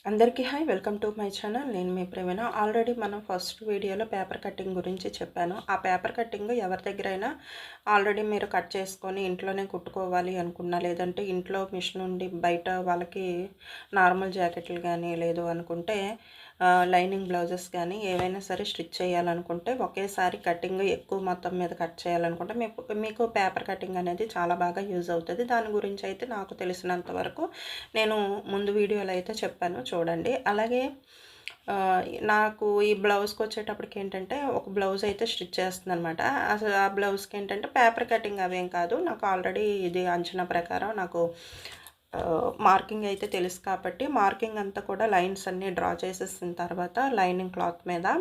అందరికీ hi, welcome to my channel. నేను మీ ప్రవీణ. Already మనం ఫస్ట్ వీడియోలో పేపర్ కటింగ్ గురించి చెప్పాను. ఆ పేపర్ కటింగ్ ఎవరి దగ్గరైనా ఆల్రెడీ మీరు కట్ చేసుకొని ఇంట్లోనే కుట్టుకోవాలి అనుకున్నా, లేదంటే ఇంట్లో మిషన్ ఉండి బయట వాళ్ళకి నార్మల్ జాకెట్లు కానీ లేదు అనుకుంటే లైనింగ్ బ్లౌజెస్ కానీ ఏవైనా సరే స్టిచ్ చేయాలనుకుంటే, ఒకేసారి కటింగ్ ఎక్కువ మొత్తం మీద కట్ చేయాలనుకుంటే మీకు పేపర్ కటింగ్ అనేది చాలా బాగా యూజ్ అవుతుంది. దాని గురించి అయితే నాకు తెలిసినంత వరకు నేను ముందు వీడియోలో అయితే చెప్పాను, చూడండి. అలాగే నాకు ఈ బ్లౌజ్కి వచ్చేటప్పటికి ఏంటంటే, ఒక బ్లౌజ్ అయితే స్టిచ్ చేస్తుంది అనమాట. అసలు ఆ బ్లౌజ్కి ఏంటంటే పేపర్ కటింగ్ అవేం కాదు, నాకు ఆల్రెడీ ఇది అంచనా ప్రకారం నాకు మార్కింగ్ అయితే తెలుసు కాబట్టి మార్కింగ్ అంతా కూడా లైన్స్ అన్నీ డ్రా చేసేసిన తర్వాత లైనింగ్ క్లాత్ మీద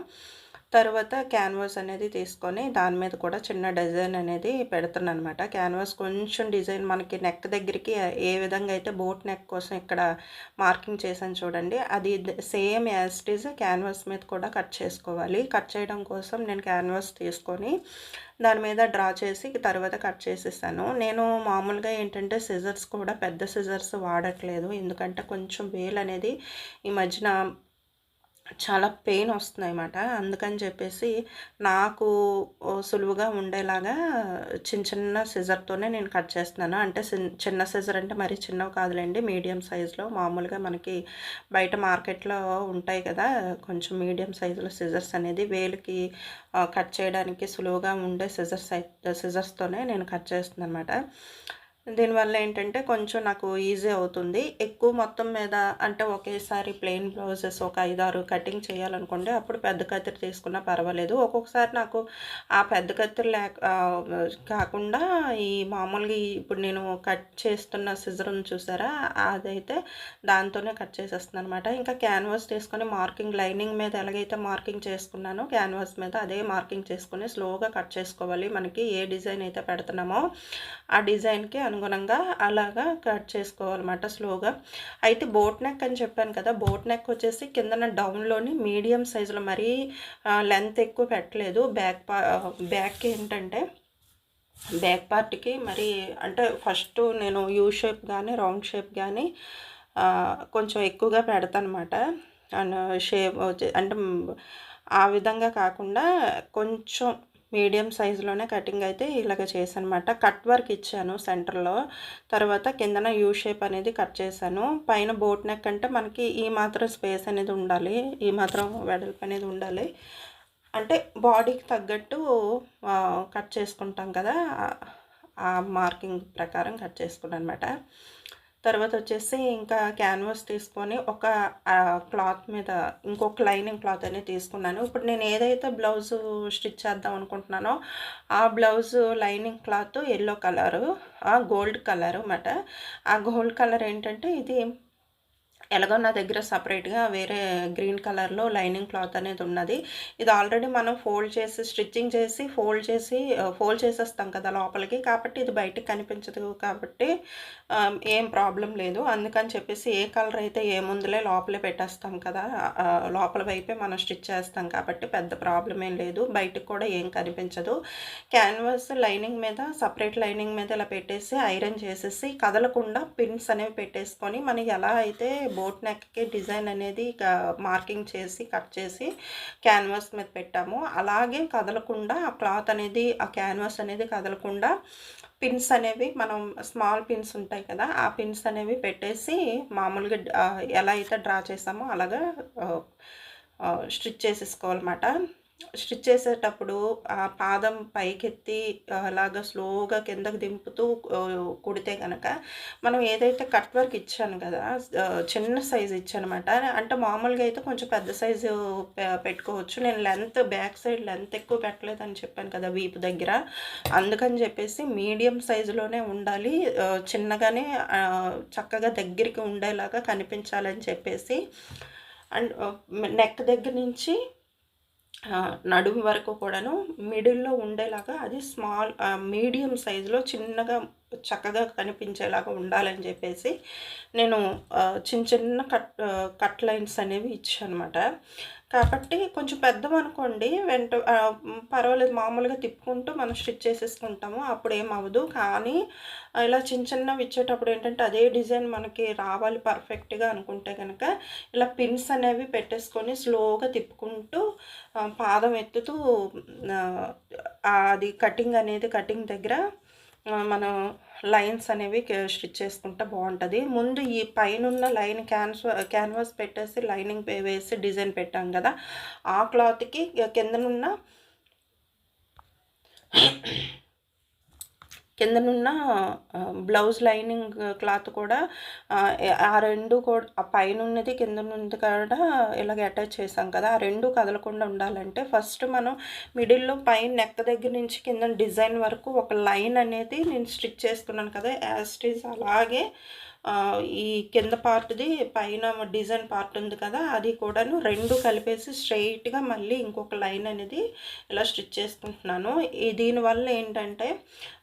తర్వాత క్యాన్వాస్ అనేది తీసుకొని దాని మీద కూడా చిన్న డిజైన్ అనేది పెడుతున్నాను అనమాట. క్యాన్వాస్ కొంచెం డిజైన్ మనకి నెక్ దగ్గరికి ఏ విధంగా అయితే బోట్ నెక్ కోసం ఇక్కడ మార్కింగ్ చేశాను చూడండి, అది same as it is canvas మీద కూడా కట్ చేసుకోవాలి. కట్ చేయడం కోసం నేను క్యాన్వాస్ తీసుకొని దాని మీద డ్రా చేసి తర్వాత కట్ చేసేసాను. నేను మామూలుగా ఏంటంటే సిజర్స్ కూడా పెద్ద సిజర్స్ వాడట్లేదు, ఎందుకంటే కొంచెం వేలు అనేది ఈ మధ్యన చాలా పెయిన్ వస్తున్నాయన్నమాట. అందుకని చెప్పేసి నాకు సులువుగా ఉండేలాగా చిన్న చిన్న సిజర్తోనే నేను కట్ చేస్తున్నాను. అంటే చిన్న సిజర్ అంటే మరీ చిన్నవి కాదులేండి, మీడియం సైజులో మామూలుగా మనకి బయట మార్కెట్లో ఉంటాయి కదా, కొంచెం మీడియం సైజులో సిజర్స్ అనేది వేలుకి కట్ చేయడానికి సులువుగా ఉండే సిజర్స్తోనే నేను కట్ చేస్తున్నాను అనమాట. దీనివల్ల ఏంటంటే కొంచెం నాకు ఈజీ అవుతుంది. ఎక్కువ మొత్తం మీద అంటే ఒకేసారి ప్లెయిన్ బ్లౌజెస్ ఒక 5-6 కటింగ్ చేయాలనుకోండి, అప్పుడు పెద్ద కత్తిరి తీసుకున్నా పర్వాలేదు. ఒక్కొక్కసారి నాకు ఆ పెద్ద కత్తిరి కాకుండా ఈ మామూలుగా ఇప్పుడు నేను కట్ చేస్తున్న సిజర్ ఉంది చూసారా, అదైతే దాంతోనే కట్ చేసేస్తున్నాను అనమాట. ఇంకా క్యాన్వాస్ తీసుకొని మార్కింగ్ లైనింగ్ మీద ఎలాగైతే మార్కింగ్ చేసుకున్నానో క్యాన్వాస్ మీద అదే మార్కింగ్ చేసుకొని స్లోగా కట్ చేసుకోవాలి. మనకి ఏ డిజైన్ అయితే పెడుతున్నామో ఆ డిజైన్కి అనుగుణంగా అలాగా కట్ చేసుకోవాలన్నమాట స్లోగా. అయితే బోట్ నెక్ అని చెప్పాను కదా, బోట్ నెక్ వచ్చేసి కిందన డౌన్లోని మీడియం సైజులో మరీ లెంత్ ఎక్కువ పెట్టలేదు. బ్యాక్ ఏంటంటే బ్యాక్ పార్ట్కి మరి అంటే ఫస్ట్ నేను యూ షేప్ కానీ రౌండ్ షేప్ కానీ కొంచెం ఎక్కువగా పెడతాను అనమాట. అండ్ షేప్ అంటే ఆ విధంగా కాకుండా కొంచెం మీడియం సైజులోనే కటింగ్ అయితే ఇలాగ చేశానమాట. కట్ వర్క్ ఇచ్చాను సెంటర్లో, తర్వాత కిందన యూ షేప్ అనేది కట్ చేశాను. పైన బోట్ నెక్ అంటే మనకి ఈ మాత్రం స్పేస్ అనేది ఉండాలి, ఈ మాత్రం వెడల్పు అనేది ఉండాలి. అంటే బాడీకి తగ్గట్టు కట్ చేసుకుంటాం కదా, ఆ మార్కింగ్ ప్రకారం కట్ చేసుకున్నాను అనమాట. తర్వాత వచ్చేసి ఇంకా క్యాన్వాస్ తీసుకొని ఒక క్లాత్ మీద ఇంకొక లైనింగ్ క్లాత్ అనేది తీసుకున్నాను. ఇప్పుడు నేను ఏదైతే బ్లౌజు స్టిచ్ చేద్దాం అనుకుంటున్నానో ఆ blouse lining cloth yellow colour, gold colour అన్నమాట. ఆ గోల్డ్ కలర్ ఏంటంటే ఇది ఎలాగో నా దగ్గర సపరేట్గా వేరే గ్రీన్ కలర్లో లైనింగ్ క్లాత్ అనేది ఉన్నది. ఇది ఆల్రెడీ మనం స్టిచ్చింగ్ చేసి ఫోల్డ్ చేసేస్తాం కదా లోపలికి, కాబట్టి ఇది బయటకు కనిపించదు కాబట్టి ఏం ప్రాబ్లం లేదు. అందుకని చెప్పేసి ఏ కలర్ అయితే ఏముందులే లోపలే పెట్టేస్తాం కదా, లోపల వైపే మనం స్టిచ్ చేస్తాం కాబట్టి పెద్ద ప్రాబ్లం ఏం లేదు, బయటకు కూడా ఏం కనిపించదు. క్యాన్వాస్ లైనింగ్ మీద సపరేట్ లైనింగ్ మీద ఇలా పెట్టేసి ఐరన్ చేసేసి కదలకుండా పిన్స్ అనేవి పెట్టేసుకొని మనం ఎలా అయితే బోట్ నెక్కి డిజైన్ అనేది మార్కింగ్ చేసి కట్ చేసి క్యాన్వాస్ మీద పెట్టాము, అలాగే కదలకుండా ఆ క్లాత్ అనేది ఆ క్యాన్వాస్ అనేది కదలకుండా పిన్స్ అనేవి మనం స్మాల్ పిన్స్ ఉంటాయి కదా, ఆ పిన్స్ అనేవి పెట్టేసి మామూలుగా ఎలా అయితే డ్రా చేసామో అలాగా స్టిచ్ చేసేసుకోవాలన్నమాట. స్టిచ్ చేసేటప్పుడు ఆ పాదం పైకెత్తి అలాగా స్లోగా కిందకు దింపుతూ కుడితే కనుక మనం ఏదైతే కట్ వర్క్ ఇచ్చాను కదా, చిన్న సైజు ఇచ్చానమాట. అంటే మామూలుగా అయితే కొంచెం పెద్ద సైజు పెట్టుకోవచ్చు. నేను బ్యాక్ సైడ్ లెంత్ ఎక్కువ పెట్టలేదని చెప్పాను కదా వీపు దగ్గర, అందుకని చెప్పేసి మీడియం సైజులోనే ఉండాలి, చిన్నగానే చక్కగా దగ్గరికి ఉండేలాగా కనిపించాలని చెప్పేసి అండ్ నెక్ దగ్గర నుంచి నడుము వరకు కూడాను మిడిల్లో ఉండేలాగా అది మీడియం సైజులో చిన్నగా చక్కగా కనిపించేలాగా ఉండాలని చెప్పేసి నేను చిన్న చిన్న కట్ లైన్స్ అనేవి ఇచ్చానమాట. కాబట్టి కొంచెం పెద్దవనుకోండి పర్వాలేదు, మామూలుగా తిప్పుకుంటూ మనం స్టిచ్ చేసేసుకుంటాము, అప్పుడేమవ్వదు. కానీ ఇలా చిన్న చిన్నవి ఇచ్చేటప్పుడు ఏంటంటే అదే డిజైన్ మనకి రావాలి పర్ఫెక్ట్గా అనుకుంటే కనుక ఇలా పిన్స్ అనేవి పెట్టేసుకొని స్లోగా తిప్పుకుంటూ పాదం ఎత్తుతూ అది కటింగ్ దగ్గర మనం లైన్స్ అనేవి స్టిచ్ చేసుకుంటే బాగుంటుంది. ముందు ఈ పైనున్న లైన్ క్యాన్వాస్ పెట్టేసి లైనింగ్ వేసి డిజైన్ పెట్టాం కదా, ఆ క్లాత్కి కిందనున్న బ్లౌజ్ లైనింగ్ క్లాత్ కూడా ఆ రెండు కూడా ఆ పైన ఉన్నది కింద ఉన్నది కూడా ఇలాగ అటాచ్ చేసాం కదా, ఆ రెండు కదలకుండా ఉండాలంటే ఫస్ట్ మనం మిడిల్లో పైన నెక్ దగ్గర నుంచి కింద డిజైన్ వరకు ఒక లైన్ అనేది నేను స్టిచ్ చేసుకున్నాను కదా, యాజ్ ఇట్ ఈజ్ అలాగే ఈ కింద పార్ట్ది పైన డిజైన్ పార్ట్ ఉంది కదా, అది కూడాను రెండు కలిపేసి స్ట్రైట్గా మళ్ళీ ఇంకొక లైన్ అనేది ఇలా స్టిచ్ చేసుకుంటున్నాను. దీనివల్ల ఏంటంటే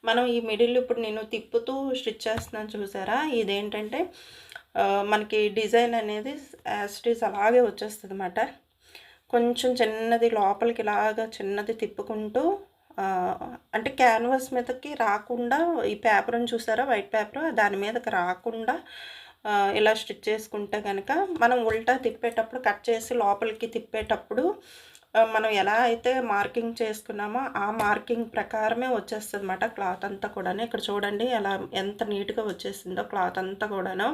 మనం ఈ మిడిల్ ఇప్పుడు నేను తిప్పుతూ స్టిచ్ చేస్తున్నాను చూసారా, ఇదేంటంటే మనకి డిజైన్ అనేది యాజ్ ఇట్ ఈజ్ అలాగే వచ్చేస్తుంది అన్నమాట. కొంచెం చిన్నది లోపలికి ఇలాగా చిన్నది తిప్పుకుంటూ అంటే క్యాన్వాస్ మీదకి రాకుండా ఈ పేపర్ని చూసారా, వైట్ పేపర్, దాని మీదకి రాకుండా ఇలా స్టిచ్ చేసుకుంటే కనుక మనం ఉల్టా తిప్పేటప్పుడు కట్ చేసి లోపలికి తిప్పేటప్పుడు మనం ఎలా అయితే మార్కింగ్ చేసుకున్నామో ఆ మార్కింగ్ ప్రకారమే వచ్చేస్తుంది అన్నమాట క్లాత్ అంతా కూడాను. ఇక్కడ చూడండి ఎలా ఎంత నీట్గా వచ్చేసిందో క్లాత్ అంతా కూడాను.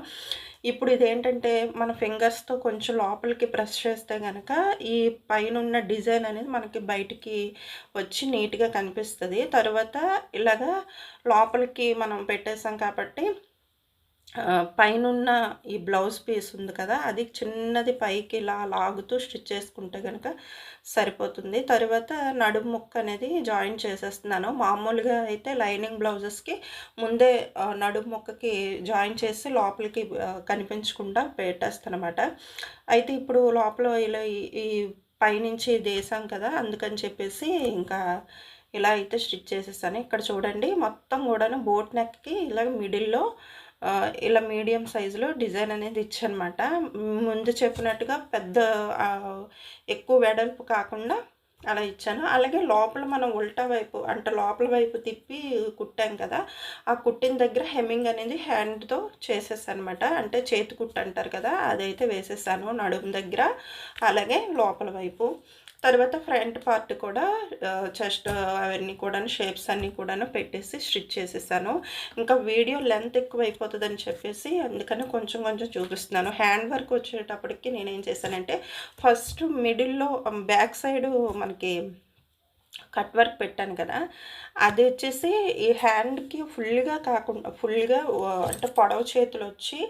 ఇప్పుడు ఇదేంటంటే మన ఫింగర్స్తో కొంచెం లోపలికి ప్రెస్ చేస్తే కనుక ఈ పైన ఉన్న డిజైన్ అనేది మనకి బయటికి వచ్చి నీట్గా కనిపిస్తుంది. తర్వాత ఇలాగా లోపలికి మనం పెట్టేసాం కాబట్టి పైనున్న ఈ బ్లౌజ్ పీస్ ఉంది కదా, అది చిన్నది పైకి ఇలా లాగుతూ స్టిచ్ చేసుకుంటే కనుక సరిపోతుంది. తర్వాత నడుము ముక్క అనేది జాయిన్ చేసేస్తున్నాను. మామూలుగా అయితే లైనింగ్ బ్లౌజెస్కి ముందే నడుము ముక్కకి జాయిన్ చేసి లోపలికి కనిపించకుండా పెట్టేస్తాను అన్నమాట. అయితే ఇప్పుడు లోపల ఇలా ఈ పైనుంచి వేసాం కదా, అందుకని చెప్పేసి ఇంకా ఇలా అయితే స్టిచ్ చేసేసాను. ఇక్కడ చూడండి మొత్తం కూడాను బోట్ నెక్కి ఇలా మిడిల్లో ఇలా మీడియం సైజులో డిజైన్ అనేది ఇచ్చనమాట. ముందు చెప్పినట్టుగా పెద్ద ఎక్కువ వెడల్పు కాకుండా అలా ఇచ్చాను. అలాగే లోపల మనం ఉల్టా వైపు అంటే లోపల వైపు తిప్పి కుట్టాం కదా, ఆ కుట్టిన దగ్గర హెమ్మింగ్ అనేది హ్యాండ్తో చేసేసాను అనమాట. అంటే చేతి కుట్టు అంటారు కదా, అదైతే వేసేసాను నడుము దగ్గర, అలాగే లోపల వైపు. తర్వాత ఫ్రంట్ పార్ట్ కూడా చెస్ట్ అవన్నీ కూడా షేప్స్ అన్నీ కూడా పెట్టేసి స్టిచ్ చేసేసాను. ఇంకా వీడియో లెంత్ ఎక్కువ అయిపోతుందని చెప్పేసి అందుకని కొంచెం కొంచెం చూపిస్తున్నాను. హ్యాండ్ వర్క్ వచ్చేటప్పటికి నేనేం చేశానంటే ఫస్ట్ మిడిల్లో బ్యాక్ సైడు మనకి కట్ వర్క్ పెట్టాను కదా, అది వచ్చేసి ఈ హ్యాండ్కి ఫుల్గా కాకుండా ఫుల్గా అంటే పొడవు చేతులు వచ్చి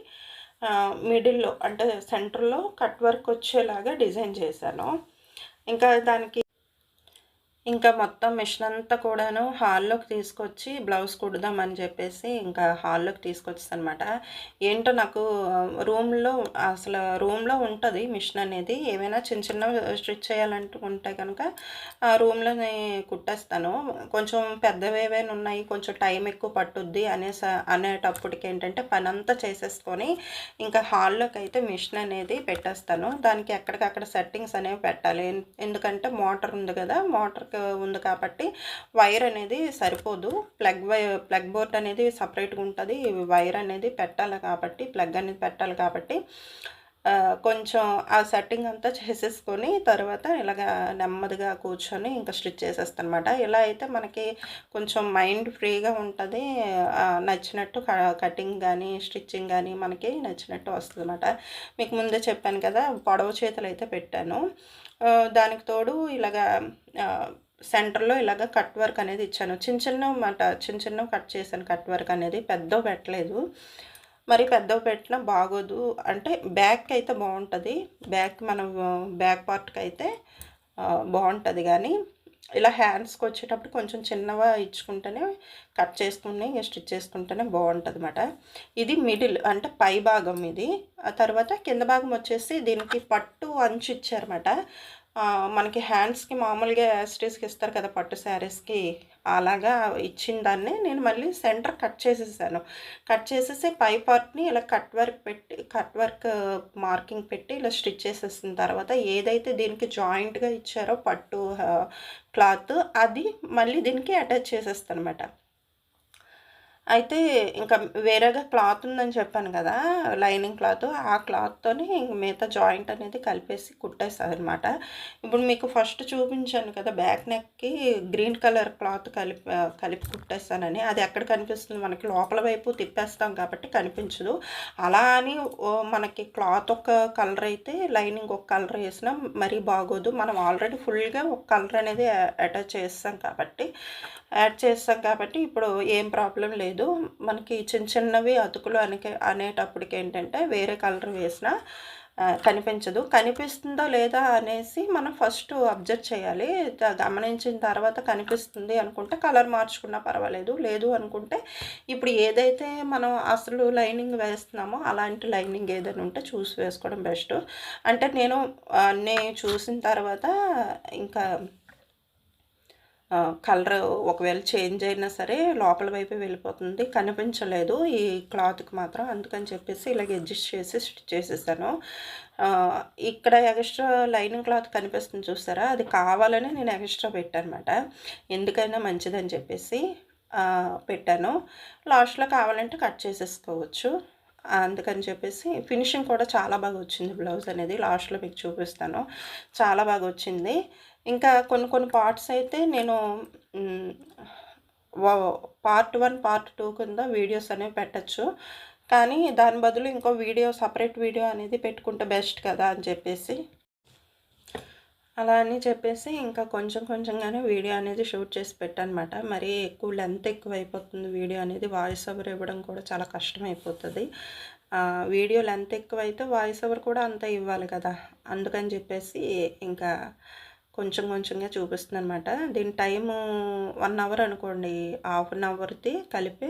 మిడిల్లో అంటే సెంటర్లో కట్ వర్క్ వచ్చేలాగా డిజైన్ చేశాను. ఇంకా మొత్తం మిషన్ అంతా కూడాను హాల్లోకి తీసుకొచ్చి బ్లౌజ్ కుడదామని చెప్పేసి ఇంకా హాల్లోకి తీసుకొచ్చేసాను అనమాట. ఏంటో నాకు రూమ్లో ఉంటుంది మిషన్ అనేది. ఏమైనా చిన్న చిన్న స్టిచ్ చేయాలనుకుంటే కనుక రూమ్లోనే కుట్టేస్తాను. కొంచెం పెద్దవి ఏవైనా ఉన్నాయి, కొంచెం టైం ఎక్కువ పట్టుద్ది అనేటప్పటికి ఏంటంటే పని అంతా చేసేసుకొని ఇంకా హాల్లోకి అయితే మిషన్ అనేది పెట్టేస్తాను. దానికి ఎక్కడికక్కడ సెట్టింగ్స్ అనేవి పెట్టాలి. ఎందుకంటే మోటార్ ఉంది కదా, మోటార్ ఉంది కాబట్టి వైర్ అనేది సరిపోదు. ప్లగ్ బోర్డ్ అనేది సపరేట్గా ఉంటుంది, వైర్ అనేది పెట్టాలి కాబట్టి ప్లగ్ అనేది పెట్టాలి కాబట్టి కొంచెం ఆ సెట్టింగ్ అంతా చేసేసుకొని తర్వాత ఇలాగ నెమ్మదిగా కూర్చొని ఇంకా స్టిచ్ చేసేస్తాను అనమాట. ఇలా అయితే మనకి కొంచెం మైండ్ ఫ్రీగా ఉంటుంది, నచ్చినట్టు కటింగ్ కానీ స్టిచ్చింగ్ కానీ మనకి నచ్చినట్టు వస్తుంది అనమాట. మీకు ముందే చెప్పాను కదా, పొడవు చేతులు అయితే పెట్టాను. దానికి తోడు ఇలాగా సెంటర్లో ఇలాగ కట్ వర్క్ అనేది ఇచ్చాను. చిన్న చిన్న కట్ చేశాను కట్ వర్క్ అనేది, పెద్దవి పెట్టలేదు. మరి పెద్దవి పెట్టినా బాగోదు, అంటే బ్యాక్ అయితే బాగుంటుంది, మనం బ్యాక్ పార్ట్కి అయితే బాగుంటుంది. కానీ ఇలా హ్యాండ్స్కి వచ్చేటప్పుడు కొంచెం చిన్నగా ఇచ్చుకుంటేనే కట్ చేసుకుని స్టిచ్ చేసుకుంటేనే బాగుంటుంది అన్నమాట. ఇది మిడిల్ అంటే పై భాగం ఇది. ఆ తర్వాత కింద భాగం వచ్చేసి దీనికి పట్టు అంచు ఇచ్చారన్నమాట. మనకి హ్యాండ్స్‌కి మామూలుగా యాస్టీస్‌కి ఇస్తారు కదా! పట్టు శారీస్‌కి అలాగా ఇచ్చిన దాన్ని నేను మళ్ళీ సెంటర్ కట్ చేసేసాను. కట్ చేసేసి పై పార్ట్‌ని ఇలా కట్ వర్క్ మార్కింగ్ పెట్టి ఇలా స్టిచ్ చేసేసిన తర్వాత ఏదైతే దీనికి జాయింట్‌గా ఇచ్చారో పట్టు క్లాత్ అది మళ్ళీ దీనికి అటాచ్ చేసేస్తానమాట. అయితే ఇంకా వేరేగా క్లాత్ ఉందని చెప్పాను కదా! Lining cloth. ఆ క్లాత్‌తోని మిగతా జాయింట్ అనేది కలిపేసి కుట్టేసాననమాట. ఇప్పుడు మీకు ఫస్ట్ చూపించాను కదా! బ్యాక్ నెక్‌కి గ్రీన్ కలర్ క్లాత్ కలిపి కుట్టేసానని. అది ఎక్కడ కనిపిస్తుంది మనకి లోపల వైపు తిప్పేస్తాం కాబట్టి కనిపించదు. అలా అని మనకి క్లాత్ ఒక కలర్ అయితే లైనింగ్ ఒక కలర్ ఏసినా మరీ బాగోదు. మనం ఆల్రెడీ ఫుల్‌గా ఒక కలర్ అనేది అటాచ్ చేస్తాం కాబట్టి ఇప్పుడు ఏం ప్రాబ్లమ్ లేదు. మనకి చిన్న చిన్నవి అతుకులు అనేటప్పటికేంటంటే వేరే కలర్ వేసినా కనిపించదు. కనిపిస్తుందా లేదా అనేసి మనం ఫస్ట్ అబ్జర్వ్ చేయాలి. గమనించిన తర్వాత కనిపిస్తుంది అనుకుంటే కలర్ మార్చుకున్నా పర్వాలేదు. లేదు అనుకుంటే ఇప్పుడు ఏదైతే మనం అసలు లైనింగ్ వేస్తున్నామో అలాంటి లైనింగ్ ఏదైనా ఉంటే చూసి వేసుకోవడం బెస్ట్. అంటే నేను అన్నీ చూసిన తర్వాత ఇంకా కలర్ ఒకవేళ చేంజ్ అయినా సరే లోపల వైపే వెళ్ళిపోతుంది. కనిపించలేదు ఈ క్లాత్‌కి మాత్రం. అందుకని చెప్పేసి ఇలాగ అడ్జస్ట్ చేసి స్టిచ్ చేసేసాను. ఇక్కడ ఎక్స్ట్రా లైనింగ్ క్లాత్ కనిపిస్తుంది చూసారా? అది కావాలని నేను ఎక్స్ట్రా పెట్టానమాట. ఎందుకైనా మంచిదని చెప్పేసి పెట్టాను. లాస్ట్‌లో కావాలంటే కట్ చేసేసుకోవచ్చు. అందుకని చెప్పేసి ఫినిషింగ్ కూడా చాలా బాగా వచ్చింది బ్లౌజ్ అనేది. లాస్ట్‌లో మీకు చూపిస్తాను. చాలా బాగా వచ్చింది. ఇంకా కొన్ని కొన్ని పార్ట్స్ అయితే నేను హ్మ్, పార్ట్ 1, పార్ట్ 2 కింద వీడియోస్ అనేవి పెట్టొచ్చు. కానీ దాని బదులు ఇంకో సెపరేట్ వీడియో అనేది పెట్టుకుంటే బెస్ట్ కదా అని చెప్పేసి అలా అని చెప్పేసి ఇంకా కొంచెం కొంచెంగానే వీడియో అనేది షూట్ చేసి పెట్టానమాట. మరీ లెంత్ ఎక్కువైపోతుంది వీడియో అనేది. వాయిస్ ఓవర్ ఇవ్వడం కూడా చాలా కష్టమైపోతది. వీడియో లెంత్ ఎక్కువైతే వాయిస్ ఓవర్ కూడా అంతే ఇవ్వాలి కదా! అందుకని చెప్పేసి ఇంకా కొంచెం కొంచెంగా చూపిస్తున్నానమాట. దీని టైము 1 అవర్ అనుకోండి. హాఫ్ అన్ అవర్‌ది కలిపి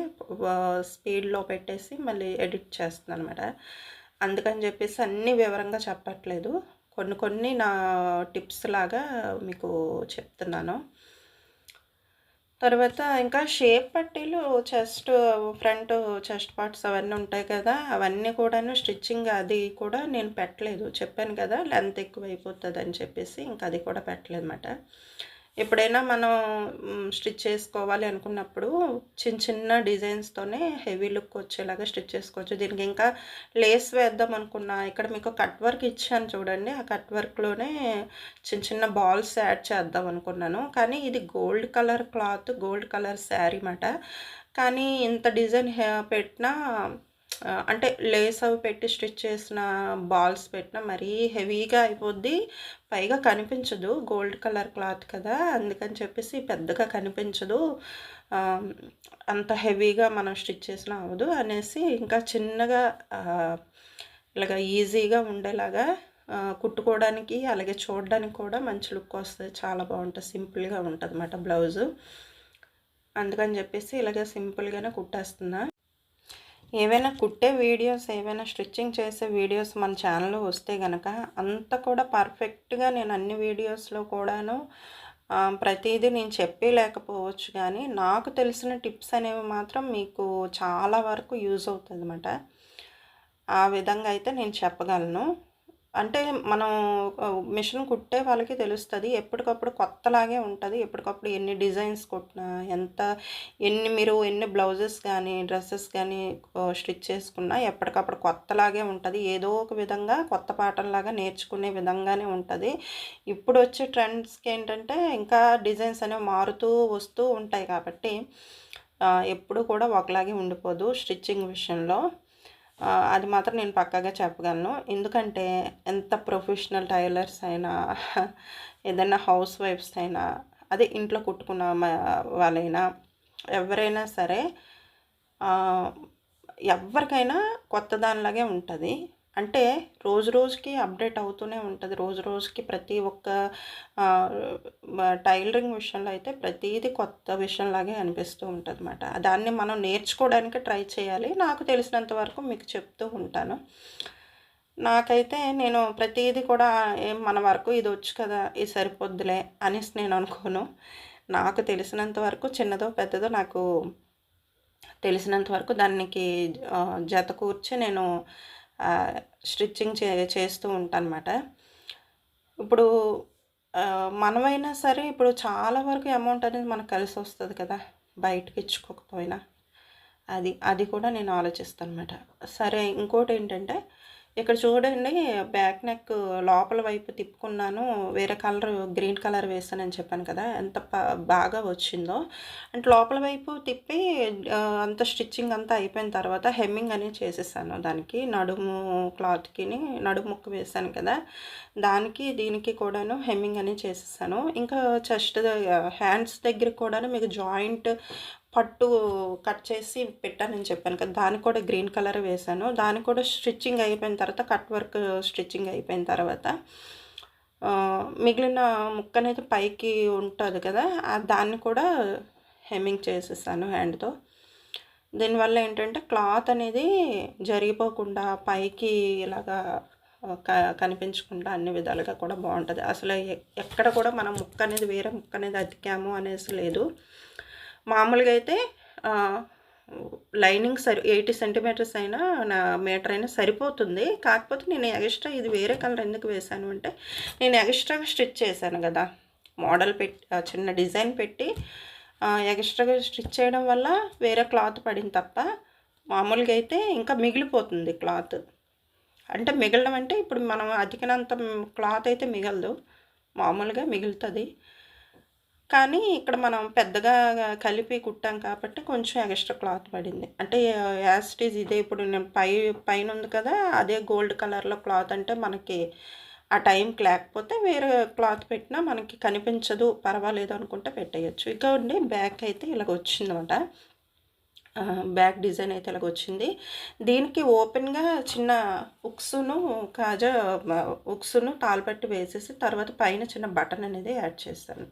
స్పీడ్‌లో పెట్టేసి మళ్ళీ ఎడిట్ చేస్తున్నానమాట. అందుకని చెప్పేసి అన్నీ వివరంగా చెప్పట్లేదు. కొన్ని కొన్ని నా టిప్స్ లాగా మీకు చెప్తున్నాను. తర్వాత ఇంకా షేప్ పట్టీలు ఫ్రంట్ చెస్ట్ పార్ట్స్ అవన్నీ ఉంటాయి కదా! అవన్నీ కూడాను స్టిచ్చింగ్ అది కూడా నేను పెట్టలేదు. చెప్పాను కదా! లెంత్ ఎక్కువైపోతదని చెప్పేసి ఇంక అది కూడా పెట్టలేదన్నమాట. ఎప్పుడైనా మనం స్టిచ్ చేసుకోవాలి అనుకున్నప్పుడు చిన్న చిన్న డిజైన్స్తోనే హెవీ లుక్ వచ్చేలాగా స్టిచ్ చేసుకోవచ్చు. దీనికి ఇంకా లేస్ వేద్దాం అనుకున్నా ఇక్కడ మీకు కట్ వర్క్ ఇచ్చాను చూడండి. ఆ కట్ వర్క్‌లోనే చిన్న చిన్న బాల్స్ యాడ్ చేద్దాం అనుకున్నాను. కానీ ఇది gold colour cloth, gold colour sari మాట. కానీ ఇంత డిజైన్ పెట్టినా అంటే లేస్ అవి పెట్టి స్టిచ్ చేసిన బాల్స్ పెట్టినా మరీ హెవీగా అయిపోద్ది. పైగా కనిపించదు. గోల్డ్ కలర్ క్లాత్ కదా! అందుకని చెప్పేసి పెద్దగా కనిపించదు. అంత హెవీగా మనం స్టిచ్ చేసినా అవ్వదు అనేసి ఇంకా చిన్నగా ఇలాగ ఈజీగా ఉండేలాగా కుట్టుకోవడానికి అలాగే చూడడానికి కూడా మంచి లుక్ వస్తది. చాలా బాగుంటుంది. సింపుల్‌గా ఉంటదన్నమాట బ్లౌజు. అందుకని చెప్పేసి ఇలాగ సింపుల్‌గానే కుట్టేస్తున్నా. ఏవైనా కుట్టే వీడియోస్, ఏవైనా స్టిచ్చింగ్ చేసే వీడియోస్ మన ఛానల్‌లో వస్తే గనక అంతా కూడా పర్ఫెక్ట్‌గా నేను అన్ని వీడియోస్‌లో కూడాను ప్రతీదీ నేను చెప్పలేకపోవచ్చు కానీ, నాకు తెలిసిన టిప్స్ అనేవి మాత్రం మీకు చాలా వరకు యూజ్ అవుతుందన్నమాట. ఆ విధంగా అయితే నేను చెప్పగలను. అంటే మనం మిషన్ కుట్టే వాళ్ళకి తెలుస్తది. ఎప్పటికప్పుడు కొత్తలాగే ఉంటది. ఎప్పటికప్పుడు ఎన్ని డిజైన్స్ కుట్టినా, ఎన్ని బ్లౌజెస్ కానీ, డ్రెసెస్ కానీ స్టిచ్ చేసుకున్నా ఎప్పటికప్పుడు కొత్తలాగే ఉంటది. ఏదో ఒక విధంగా కొత్త పాఠంలాగా నేర్చుకునే విధంగానే ఉంటది. ఇప్పుడొచ్చే ట్రెండ్స్‌కి ఏంటంటే ఇంకా డిజైన్స్ అనేవి మారుతూ వస్తూ ఉంటాయి కాబట్టి ఎప్పుడూ కూడా ఒకలాగే ఉండిపోదు స్టిచ్చింగ్ విషయంలో. అది మాత్రం నేను పక్కాగా చెప్పగలను. ఎందుకంటే ఎంత ప్రొఫెషనల్ టైలర్స్ అయినా, ఏదైనా హౌస్ వైఫ్స్ అయినా, అదే ఇంట్లో కుట్టుకున్న వాళ్ళైనా, ఎవరైనా సరే ఎవ్వరికైనా కొత్త దానిలాగే ఉంటది. అంటే రోజు రోజుకి అప్డేట్ అవుతూనే ఉంటది. రోజు రోజుకి ప్రతి ఒక్క టైలరింగ్ విషయంలో అయితే ప్రతీది కొత్త విషయంలాగే అనిపిస్తూ ఉంటదన్నమాట. దాన్ని మనం నేర్చుకోవడానికి ట్రై చేయాలి. నాకు తెలిసినంత వరకు మీకు చెప్తూ ఉంటాను. నాకైతే నేను ప్రతీది కూడా మన వరకు ఇదొచ్చు కదా! ఇది సరిపోద్దిలే అనేసి నేను అనుకోను. నాకు తెలిసినంత వరకు చిన్నదో, పెద్దదో నాకు తెలిసినంత వరకు దానికి జత కూర్చి నేను ఆహ్, స్టిచ్చింగ్ చేస్తూ ఉంటానన్నమాట. ఇప్పుడు మనమైనా సరే ఇప్పుడు చాలా వరకు అమౌంట్ అనేది మనకు కలిసొస్తది కదా! బయటకిచ్చుకోకపోయినా. అది కూడా నేను ఆలోచిస్తానన్నమాట. సరే ఇంకోటేంటంటే, ఇక్కడ చూడండి బ్యాక్ నెక్ లోపల వైపు తిప్పుకున్నాను. వేరే కలర్ గ్రీన్ కలర్ వేసానని చెప్పాను కదా! ఎంత బాగా వచ్చిందో. అంటే లోపల వైపు తిప్పి అంతా స్టిచ్చింగ్ అంతా అయిపోయిన తర్వాత హెమ్మింగ్ అనేది చేసేసాను దానికి. నడుము క్లాత్‌కిని నడుము ముక్క వేశాను కదా! దానికి దీనికి కూడాను హెమ్మింగ్ అనేది చేసేసాను. ఇంకా చెస్ట్ హ్యాండ్స్ దగ్గర కూడాను మీకు జాయింట్ పట్టు కట్ చేసి పెట్టానని చెప్పాను కదా! దానికి కూడా గ్రీన్ కలర్ వేశాను. దానికి కూడా స్టిచ్చింగ్ అయిపోయిన తర్వాత కట్ వర్క్ స్టిచ్చింగ్ అయిపోయిన తర్వాత మిగిలిన ముక్కనేది పైకి ఉంటది కదా! దాన్ని కూడా హెమ్మింగ్ చేసేసాను హ్యాండ్‌తో. దీనివల్ల ఏంటంటే క్లాత్ అనేది జరిగిపోకుండా పైకి ఇలాగా కనిపించకుండా అన్ని విధాలుగా కూడా బావుంటది. అసలు ఎక్కడ కూడా మనం ముక్క అనేది వేరే ముక్క అనేది అతికాము అనేసి లేదు. మామూలుగా అయితే లైనింగ్ 80 సెంటీమీటర్స్ అయినా మీటర్ అయినా సరిపోతుంది. కాకపోతే నేను ఎక్స్ట్రా ఇది వేరే కలర్ ఎందుకు వేశాను అంటే, నేను ఎక్స్ట్రాగా స్టిచ్ చేశాను కదా! మోడల్ పెట్టి చిన్న డిజైన్ పెట్టి ఎక్స్ట్రాగా స్టిచ్ చేయడం వల్ల వేరే క్లాత్ పడింది తప్ప, మామూలుగా అయితే ఇంకా మిగిలిపోతుంది క్లాత్. అంటే మిగలడం అంటే ఇప్పుడు మనం అతికినంత క్లాత్ అయితే మిగలదు. మామూలుగా మిగులుతది. కానీ ఇక్కడ మనం పెద్దగా కలిపి కుట్టాం కాబట్టి కొంచెం ఎక్స్ట్రా క్లాత్ పడింది. అంటే యాజ్ ఇట్ ఈజ్ ఇదే ఇప్పుడు నేను పైనుంది కదా! అదే గోల్డ్ కలర్‌లో క్లాత్ అంటే మనకి ఆ టైంకి లేకపోతే వేరే క్లాత్ పెట్టినా మనకి కనిపించదు, పర్వాలేదు అనుకుంటే పెట్టేయొచ్చు. ఇగోండి బ్యాక్ అయితే ఇలాగొచ్చిందనమాట. బ్యాక్ డిజైన్ అయితే ఇలాగొచ్చింది. దీనికి ఓపెన్‌గా చిన్న హుక్సును హుక్సును తాళ్ళపట్టి వేసేసి తర్వాత పైన చిన్న బటన్ అనేది యాడ్ చేశాను.